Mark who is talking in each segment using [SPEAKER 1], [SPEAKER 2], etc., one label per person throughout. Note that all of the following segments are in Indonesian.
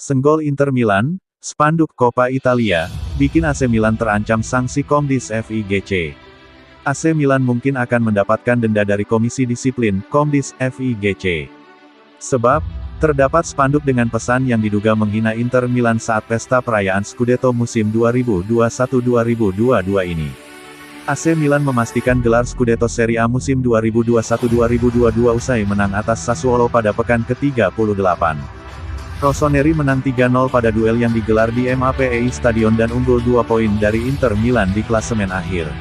[SPEAKER 1] Senggol Inter Milan, spanduk Coppa Italia, bikin AC Milan terancam sanksi Komdis FIGC. AC Milan mungkin akan mendapatkan denda dari Komisi Disiplin, Komdis, FIGC. Sebab, terdapat spanduk dengan pesan yang diduga menghina Inter Milan saat pesta perayaan Scudetto musim 2021-2022 ini. AC Milan memastikan gelar Scudetto Serie A musim 2021-2022 usai menang atas Sassuolo pada pekan ke-38. Rossoneri menang 3-0 pada duel yang digelar di MAPEI Stadion dan unggul 2 poin dari Inter Milan di klasemen akhir.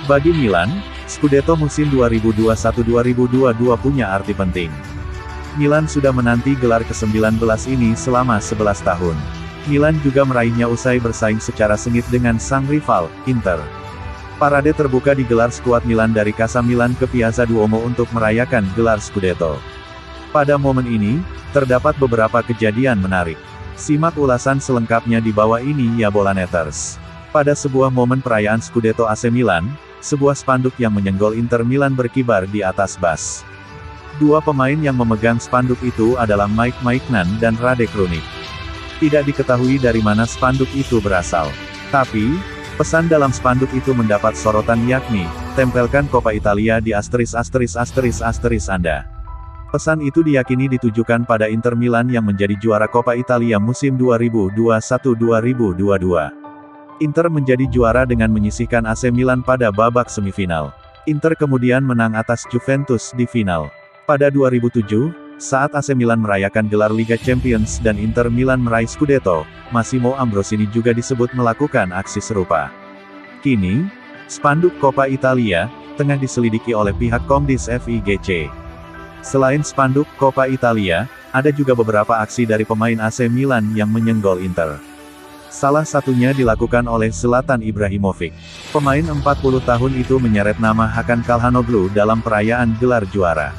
[SPEAKER 1] Bagi Milan, Scudetto musim 2021-2022 punya arti penting. Milan sudah menanti gelar ke-19 ini selama 11 tahun. Milan juga meraihnya usai bersaing secara sengit dengan sang rival, Inter. Parade terbuka digelar skuad Milan dari Casa Milan ke Piazza Duomo untuk merayakan gelar Scudetto. Pada momen ini, terdapat beberapa kejadian menarik. Simak ulasan selengkapnya di bawah ini ya Bolaneters. Pada sebuah momen perayaan Scudetto AC Milan, sebuah spanduk yang menyenggol Inter Milan berkibar di atas bas. Dua pemain yang memegang spanduk itu adalah Mike Maignan dan Radek Runik. Tidak diketahui dari mana spanduk itu berasal. Tapi, pesan dalam spanduk itu mendapat sorotan yakni, tempelkan Coppa Italia di asterisk Anda. Pesan itu diyakini ditujukan pada Inter Milan yang menjadi juara Coppa Italia musim 2021-2022. Inter menjadi juara dengan menyisihkan AC Milan pada babak semifinal. Inter kemudian menang atas Juventus di final. Pada 2007, saat AC Milan merayakan gelar Liga Champions dan Inter Milan meraih Scudetto, Massimo Ambrosini juga disebut melakukan aksi serupa. Kini, spanduk Coppa Italia tengah diselidiki oleh pihak Komdis FIGC. Selain spanduk Coppa Italia, ada juga beberapa aksi dari pemain AC Milan yang menyenggol Inter. Salah satunya dilakukan oleh Zlatan Ibrahimovic. Pemain 40 tahun itu menyeret nama Hakan Calhanoglu dalam perayaan gelar juara.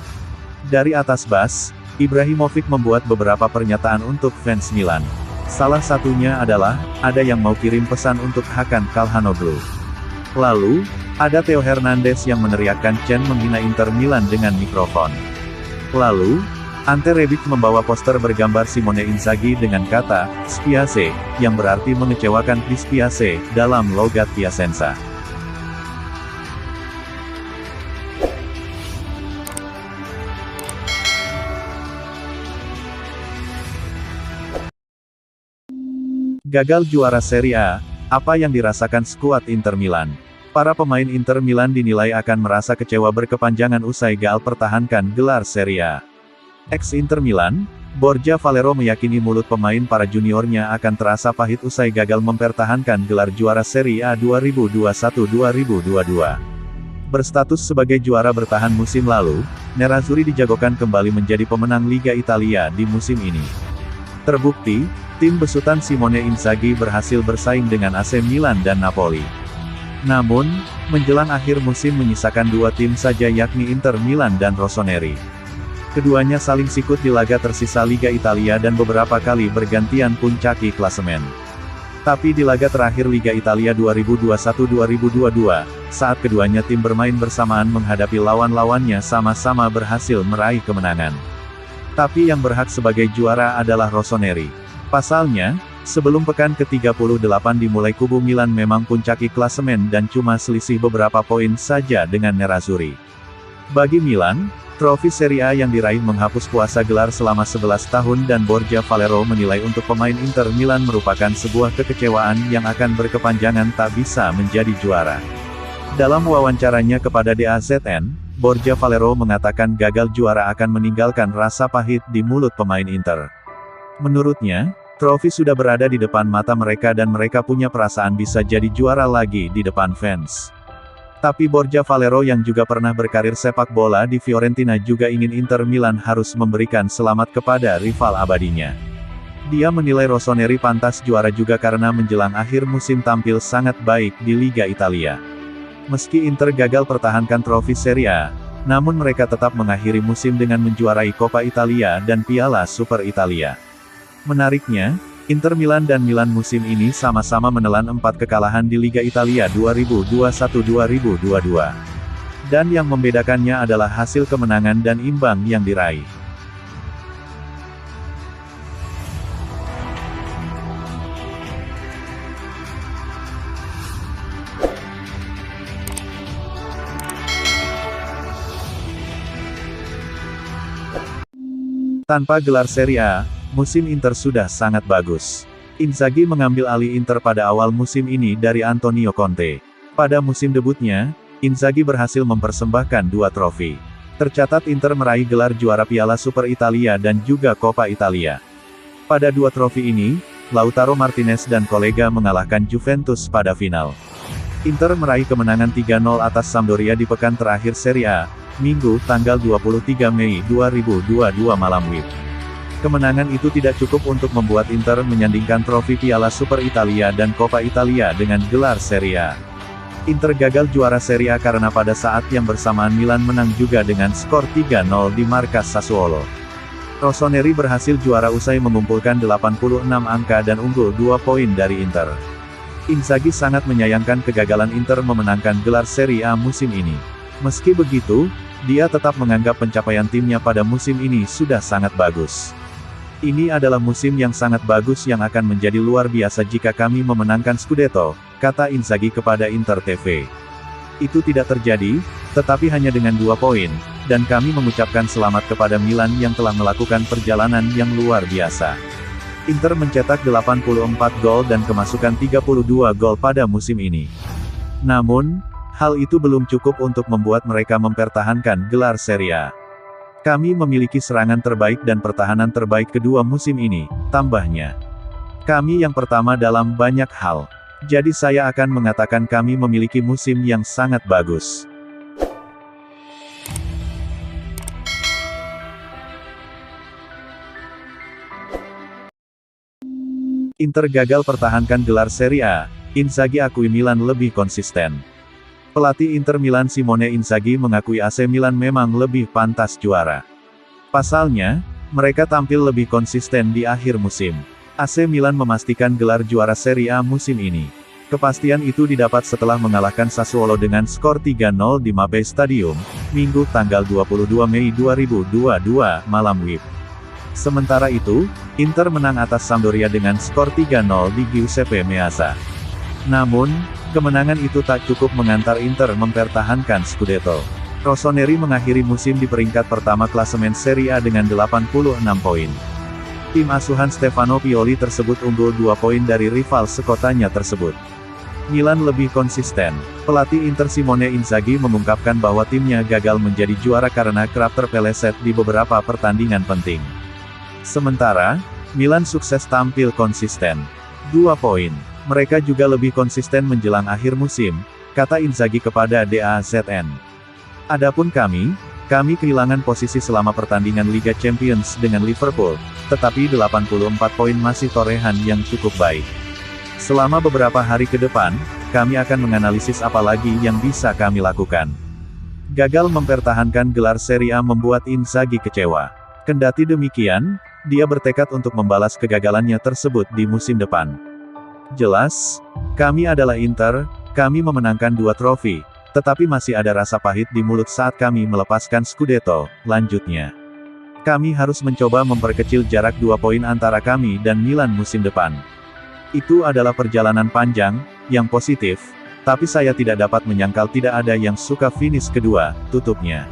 [SPEAKER 1] Dari atas bas, Ibrahimovic membuat beberapa pernyataan untuk fans Milan. Salah satunya adalah, ada yang mau kirim pesan untuk Hakan Calhanoglu. Lalu, ada Theo Hernandez yang meneriakkan Chen menghina Inter Milan dengan mikrofon. Lalu, Ante Rebic membawa poster bergambar Simone Inzaghi dengan kata, Spiace, yang berarti mengecewakan Dispiace, dalam logat Piacenza. Gagal juara Serie A, apa yang dirasakan skuad Inter Milan? Para pemain Inter Milan dinilai akan merasa kecewa berkepanjangan usai gagal pertahankan gelar Serie A. Ex-Inter Milan, Borja Valero meyakini mulut pemain para juniornya akan terasa pahit usai gagal mempertahankan gelar juara Serie A 2021-2022. Berstatus sebagai juara bertahan musim lalu, Nerazzurri dijagokan kembali menjadi pemenang Liga Italia di musim ini. Terbukti, tim besutan Simone Inzaghi berhasil bersaing dengan AC Milan dan Napoli. Namun, menjelang akhir musim menyisakan dua tim saja yakni Inter Milan dan Rossoneri. Keduanya saling sikut di laga tersisa Liga Italia dan beberapa kali bergantian puncaki klasemen. Tapi di laga terakhir Liga Italia 2021-2022, saat keduanya tim bermain bersamaan menghadapi lawan-lawannya sama-sama berhasil meraih kemenangan. Tapi yang berhak sebagai juara adalah Rossoneri. Pasalnya, sebelum pekan ke-38 dimulai kubu Milan memang puncaki klasemen dan cuma selisih beberapa poin saja dengan Nerazzurri. Bagi Milan, trofi Serie A yang diraih menghapus puasa gelar selama 11 tahun dan Borja Valero menilai untuk pemain Inter Milan merupakan sebuah kekecewaan yang akan berkepanjangan tak bisa menjadi juara. Dalam wawancaranya kepada DAZN, Borja Valero mengatakan gagal juara akan meninggalkan rasa pahit di mulut pemain Inter. Menurutnya, trofi sudah berada di depan mata mereka dan mereka punya perasaan bisa jadi juara lagi di depan fans. Tapi Borja Valero yang juga pernah berkarir sepak bola di Fiorentina juga ingin Inter Milan harus memberikan selamat kepada rival abadinya. Dia menilai Rossoneri pantas juara juga karena menjelang akhir musim tampil sangat baik di Liga Italia. Meski Inter gagal pertahankan trofi Serie A, namun mereka tetap mengakhiri musim dengan menjuarai Coppa Italia dan Piala Super Italia. Menariknya, Inter Milan dan Milan musim ini sama-sama menelan 4 kekalahan di Liga Italia 2021-2022. Dan yang membedakannya adalah hasil kemenangan dan imbang yang diraih. Tanpa gelar Serie A, musim Inter sudah sangat bagus. Inzaghi mengambil alih Inter pada awal musim ini dari Antonio Conte. Pada musim debutnya, Inzaghi berhasil mempersembahkan 2 trofi. Tercatat Inter meraih gelar juara Piala Super Italia dan juga Coppa Italia. Pada 2 trofi ini, Lautaro Martinez dan kolega mengalahkan Juventus pada final. Inter meraih kemenangan 3-0 atas Sampdoria di pekan terakhir Serie A, Minggu, tanggal 23 Mei 2022 malam WIB. Kemenangan itu tidak cukup untuk membuat Inter menyandingkan trofi Piala Super Italia dan Coppa Italia dengan gelar Serie A. Inter gagal juara Serie A karena pada saat yang bersamaan Milan menang juga dengan skor 3-0 di markas Sassuolo. Rossoneri berhasil juara usai mengumpulkan 86 angka dan unggul 2 poin dari Inter. Inzaghi sangat menyayangkan kegagalan Inter memenangkan gelar Serie A musim ini. Meski begitu, dia tetap menganggap pencapaian timnya pada musim ini sudah sangat bagus. Ini adalah musim yang sangat bagus yang akan menjadi luar biasa jika kami memenangkan Scudetto, kata Inzaghi kepada Inter TV. Itu tidak terjadi, tetapi hanya dengan 2 poin, dan kami mengucapkan selamat kepada Milan yang telah melakukan perjalanan yang luar biasa. Inter mencetak 84 gol dan kemasukan 32 gol pada musim ini. Namun, hal itu belum cukup untuk membuat mereka mempertahankan gelar Serie A. Kami memiliki serangan terbaik dan pertahanan terbaik kedua musim ini, tambahnya. Kami yang pertama dalam banyak hal. Jadi saya akan mengatakan kami memiliki musim yang sangat bagus. Inter gagal pertahankan gelar Serie A, Inzaghi akui Milan lebih konsisten. Pelatih Inter Milan Simone Inzaghi mengakui AC Milan memang lebih pantas juara. Pasalnya, mereka tampil lebih konsisten di akhir musim. AC Milan memastikan gelar juara Serie A musim ini. Kepastian itu didapat setelah mengalahkan Sassuolo dengan skor 3-0 di Mapei Stadium, Minggu tanggal 22 Mei 2022 malam WIB. Sementara itu, Inter menang atas Sampdoria dengan skor 3-0 di Giuseppe Meazza. Namun, kemenangan itu tak cukup mengantar Inter mempertahankan Scudetto. Rossoneri mengakhiri musim di peringkat pertama klasemen Serie A dengan 86 poin. Tim asuhan Stefano Pioli tersebut unggul 2 poin dari rival sekotanya tersebut. Milan lebih konsisten. Pelatih Inter Simone Inzaghi mengungkapkan bahwa timnya gagal menjadi juara karena kerap terpeleset di beberapa pertandingan penting. Sementara, Milan sukses tampil konsisten. 2 poin. Mereka juga lebih konsisten menjelang akhir musim, kata Inzaghi kepada DAZN. Adapun kami kehilangan posisi selama pertandingan Liga Champions dengan Liverpool, tetapi 84 poin masih torehan yang cukup baik. Selama beberapa hari ke depan, kami akan menganalisis apa lagi yang bisa kami lakukan. Gagal mempertahankan gelar Serie A membuat Inzaghi kecewa. Kendati demikian, dia bertekad untuk membalas kegagalannya tersebut di musim depan. Jelas, kami adalah Inter, kami memenangkan 2 trofi, tetapi masih ada rasa pahit di mulut saat kami melepaskan Scudetto, lanjutnya. Kami harus mencoba memperkecil jarak 2 poin antara kami dan Milan musim depan. Itu adalah perjalanan panjang, yang positif, tapi saya tidak dapat menyangkal tidak ada yang suka finish kedua, tutupnya.